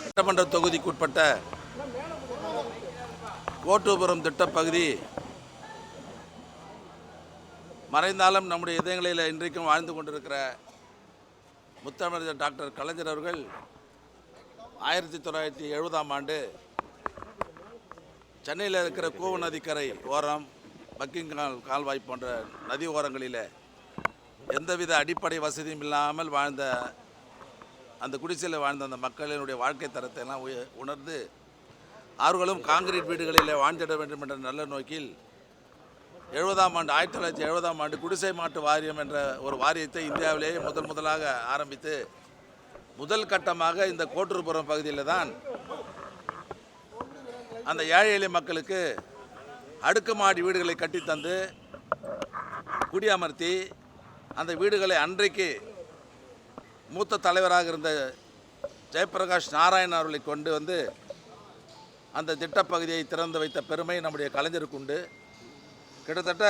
சட்டமன்ற தொகுதிக்குட்பட்ட கோட்டூபுரம் திட்டப்பகுதி மறைந்தாலும் நம்முடைய இதயங்களில் இன்றைக்கும் வாழ்ந்து கொண்டிருக்கிற முத்தமிழர் டாக்டர் கலைஞர் அவர்கள் 1970ஆம் ஆண்டு சென்னையில் இருக்கிற கூவ நதிக்கரை ஓரம், பக்கிங்கால் கால்வாய் போன்ற நதி ஓரங்களில் எந்தவித அடிப்படை வசதியும் இல்லாமல் வாழ்ந்த அந்த குடிசையில் வாழ்ந்த அந்த மக்களினுடைய வாழ்க்கை தரத்தை எல்லாம் உணர்ந்து அவர்களும் காங்கிரீட் வீடுகளில் வாழ்ந்திட வேண்டும் என்ற நல்ல நோக்கில் 1970ஆம் ஆண்டு குடிசை மாட்டு வாரியம் என்ற ஒரு வாரியத்தை இந்தியாவிலேயே முதலாக ஆரம்பித்து முதல் கட்டமாக இந்த கோட்டூர்புரம் பகுதியில் தான் அந்த ஏழை எளிய மக்களுக்கு அடுக்குமாடி வீடுகளை கட்டித்தந்து குடியமர்த்தி அந்த வீடுகளை அன்றைக்கு மூத்த தலைவராக இருந்த ஜெயபிரகாஷ் நாராயணன் அவர்களை கொண்டு வந்து அந்த திட்டப்பகுதியை திறந்து வைத்த பெருமை நம்முடைய கலைஞருக்கு உண்டு. கிட்டத்தட்ட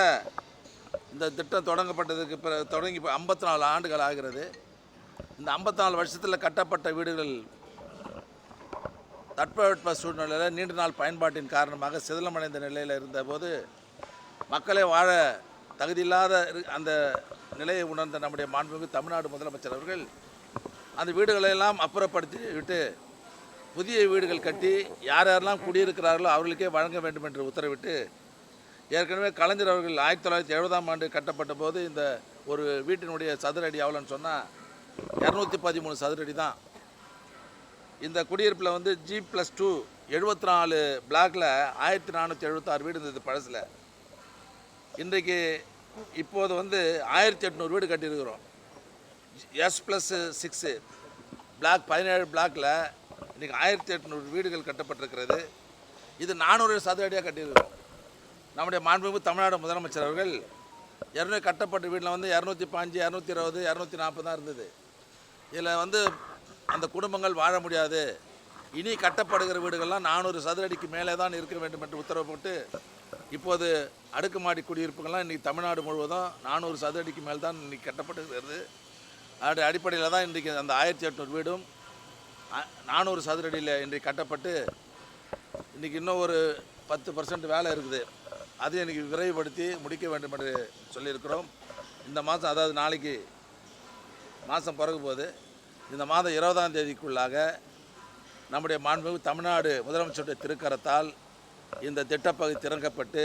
இந்த திட்டம் தொடங்கப்பட்டதுக்கு தொடங்கி 54 ஆண்டுகள் ஆகிறது. இந்த 54 வருஷத்தில் கட்டப்பட்ட வீடுகள் தட்பவெட்ப சூழ்நிலையில் நீண்ட நாள் பயன்பாட்டின் காரணமாக சிதிலமடைந்த நிலையில் இருந்தபோது மக்களை வாழ தகுதியில்லாத அந்த நிலையை உணர்ந்த நம்முடைய மாண்புமிகு தமிழ்நாடு முதலமைச்சர் அவர்கள் அந்த வீடுகளெல்லாம் அப்புறப்படுத்தி விட்டு புதிய வீடுகள் கட்டி யாரெல்லாம் குடியிருக்கிறார்களோ அவர்களுக்கே வழங்க வேண்டும் என்று உத்தரவிட்டு, ஏற்கனவே கலைஞர் அவர்கள் 1970ஆம் ஆண்டு கட்டப்பட்ட போது இந்த ஒரு வீட்டினுடைய சதுர அடி எவ்வளோன்னு சொன்னால் 213 சதுர அடி தான். இந்த குடியிருப்பில் வந்து G+2 74 பிளாக்கில் 1476 வீடு இருந்தது பழசில். இன்றைக்கு இப்போது வந்து 1800 வீடு கட்டியிருக்கிறோம். S+6 பிளாக் 17 பிளாக்கில் இன்றைக்கி 1800 வீடுகள் கட்டப்பட்டிருக்கிறது. இது 400 சதுர அடியாக கட்டியிருக்கிறோம். நம்முடைய மாண்புமிகு தமிழ்நாடு முதலமைச்சர் அவர்கள் ஏற்கனவே கட்டப்பட்ட வீட்டில் வந்து 205, 220, 240 தான் இருந்தது. இதில் வந்து அந்த குடும்பங்கள் வாழ முடியாது, இனி கட்டப்படுகிற வீடுகள்லாம் 400 சதுர அடிக்கு மேலே தான் இருக்க வேண்டும் என்று உத்தரவு போட்டு இப்போது அடுக்குமாடி குடியிருப்புகள்லாம் இன்றைக்கி தமிழ்நாடு முழுவதும் 400 சதுர அடிக்கு மேல் தான் இன்றைக்கி கட்டப்பட்டுகிறது. அதோடைய அடிப்படையில் தான் இன்றைக்கி அந்த 1800 வீடும் 400 சதுர அடியில் இன்றைக்கு கட்டப்பட்டு இன்றைக்கி இன்னும் ஒரு 10% வேலை இருக்குது. அதை இன்றைக்கி விரைவுபடுத்தி முடிக்க வேண்டும் என்று சொல்லியிருக்கிறோம். இந்த மாதம், அதாவது நாளைக்கு மாதம் பிறகு போது இந்த மாதம் 20ஆம் தேதிக்குள்ளாக நம்முடைய மாண்புமிகு தமிழ்நாடு முதலமைச்சருடைய திருக்கரத்தால் இந்த திட்டப்பகுதி திறக்கப்பட்டு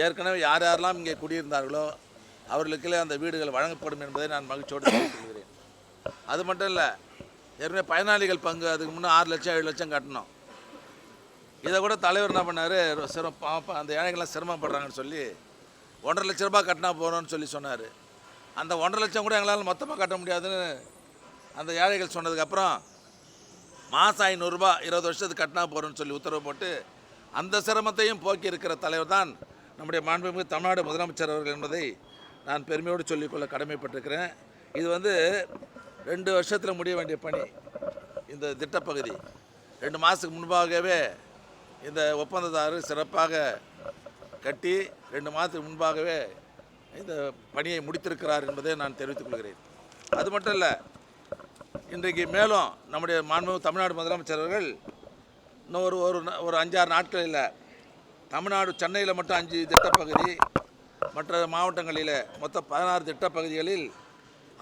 ஏற்கனவே யாரெல்லாம் இங்கே குடியிருந்தார்களோ அவர்களுக்கே அந்த வீடுகள் வழங்கப்படும் என்பதை நான் மகிழ்ச்சியோடு தெரிவித்துக்கிறேன். அது மட்டும் இல்லை, ஏற்கனவே பயனாளிகள் பங்கு அதுக்கு முன்னே 6 லட்சம் 7 லட்சம் கட்டணும். இதை கூட தலைவர் என்ன பண்ணார், அந்த ஏழைகள்லாம் சிரமப்படுறாங்கன்னு சொல்லி 1,50,000 லட்ச ரூபா கட்டினா போகிறோன்னு சொன்னார். அந்த 1,50,000 லட்சம் கூட எங்களால் மொத்தமாக கட்ட முடியாதுன்னு அந்த ஏழைகள் சொன்னதுக்கப்புறம் மாதம் 500 ரூபா 20 வருஷத்துக்கு கட்டினா போகிறோன்னு சொல்லி உத்தரவு போட்டு அந்த சிரமத்தையும் போக்கி இருக்கிற தலைவர் தான் நம்முடைய மாண்புமிகு தமிழ்நாடு முதலமைச்சர் அவர்கள் என்பதை நான் பெருமையோடு சொல்லிக்கொள்ள கடமைப்பட்டிருக்கிறேன். இது வந்து 2 வருஷத்தில் முடிய வேண்டிய பணி. இந்த திட்டப்பகுதி 2 மாதத்துக்கு முன்பாகவே இந்த ஒப்பந்ததாரர் சிறப்பாக கட்டி 2 மாதத்துக்கு முன்பாகவே இந்த பணியை முடித்திருக்கிறார் என்பதை நான் தெரிவித்துக் கொள்கிறேன். அது மட்டும் இல்லை, இன்றைக்கு மேலும் நம்முடைய மாண்புமிகு தமிழ்நாடு முதலமைச்சர் அவர்கள் இன்னும் ஒரு 5-6 நாட்களில் தமிழ்நாடு சென்னையில் மட்டும் 5 திட்டப்பகுதி, மற்ற மாவட்டங்களில் மொத்தம் 16 திட்டப்பகுதிகளில்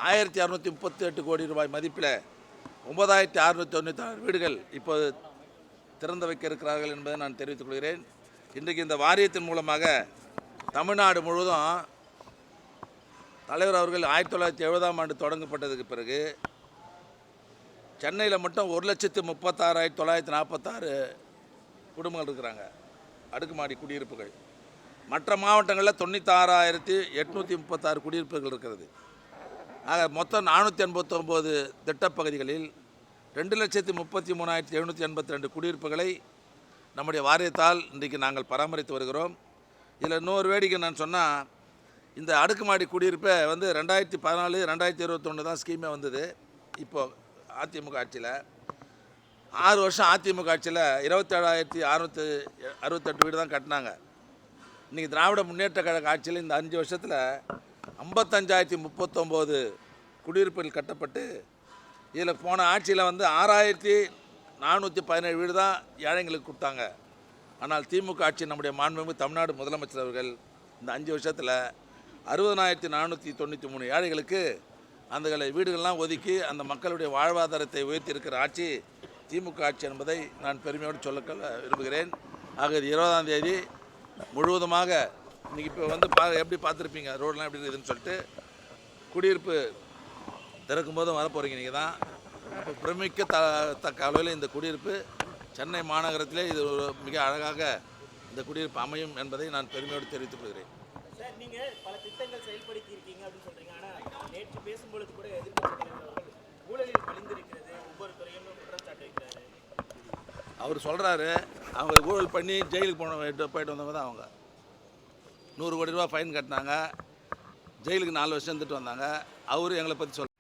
1,238 கோடி ரூபாய் மதிப்பில் 9,696 வீடுகள் இப்போது திறந்து வைக்க இருக்கிறார்கள் என்பதை நான் தெரிவித்துக் கொள்கிறேன். இன்றைக்கு இந்த வாரியத்தின் மூலமாக தமிழ்நாடு முழுவதும் தலைவர் அவர்கள் 1970ஆம் ஆண்டு தொடங்கப்பட்டதுக்கு பிறகு சென்னையில் மட்டும் 1,36,946 குடும்பங்கள் இருக்கிறாங்க, அடுக்குமாடி குடியிருப்புகள். மற்ற மாவட்டங்களில் 96,836 குடியிருப்புகள் இருக்கிறது. ஆக மொத்தம் 489 திட்டப்பகுதிகளில் 2,33,782 குடியிருப்புகளை நம்முடைய வாரியத்தால் இன்றைக்கு நாங்கள் பராமரித்து வருகிறோம். இதில் இன்னொரு வேடிக்கை நான் சொன்னால், இந்த அடுக்குமாடி குடியிருப்பை வந்து 2014, 2021 தான் ஸ்கீமே வந்தது. இப்போது அதிமுக ஆட்சியில் 6 வருஷம் அதிமுக ஆட்சியில் 27,668 வீடு தான் கட்டினாங்க. இன்றைக்கி திராவிட முன்னேற்ற கழக ஆட்சியில் இந்த 5 வருஷத்தில் 55,039 குடியிருப்புகள் கட்டப்பட்டு இதில் போன ஆட்சியில் வந்து 6417 வீடு தான் ஏழைங்களுக்கு கொடுத்தாங்க. ஆனால் திமுக ஆட்சி நம்முடைய மாண்புமிகு தமிழ்நாடு முதலமைச்சர் அவர்கள் இந்த 5 வருஷத்தில் 60493 ஏழைகளுக்கு அந்த வீடுகள்லாம் ஒதுக்கி அந்த மக்களுடைய வாழ்வாதாரத்தை உயர்த்தி இருக்கிற ஆட்சி திமுக ஆட்சி என்பதை நான் பெருமையோடு சொல்ல விரும்புகிறேன். ஆக இது 20ஆம் தேதி முழுவதுமாக இன்றைக்கி இப்போ வந்து எப்படி பார்த்துருப்பீங்க ரோடெலாம் எப்படி இருக்குதுன்னு சொல்லிட்டு குடியிருப்பு திறக்கும் போதும் வரப்போகிறீங்க நீங்கள் தான். இப்போ பிரமிக்க தக்க அளவில் இந்த குடியிருப்பு சென்னை மாநகரத்திலே இது ஒரு மிக அழகாக இந்த குடியிருப்பு அமையும் என்பதை நான் பெருமையோடு தெரிவித்துக் கொள்கிறேன். சார், நீங்கள் பல திட்டங்கள் செயல்படுத்தி இருக்கீங்க அப்படின்னு சொல்கிறீங்க. ஆனால் நேற்று பேசும்பொழுது கூட எதிர்க்கட்சி தலைவர் அவர்கள் ஊழலில் மலிந்திருக்கிறது ஒவ்வொரு துறையும் குற்றம் சாட்டி வைக்கிறாரு. அவர் சொல்கிறாரு அவங்க ஊழல் பண்ணி ஜெயிலுக்கு போயிட்டு வந்தவங்க தான் அவங்க. 100 கோடி ரூபா ஃபைன் கட்டினாங்க, ஜெயிலுக்கு 4 வருஷம் இருந்துட்டு வந்தாங்க. அவரு எங்களை பற்றி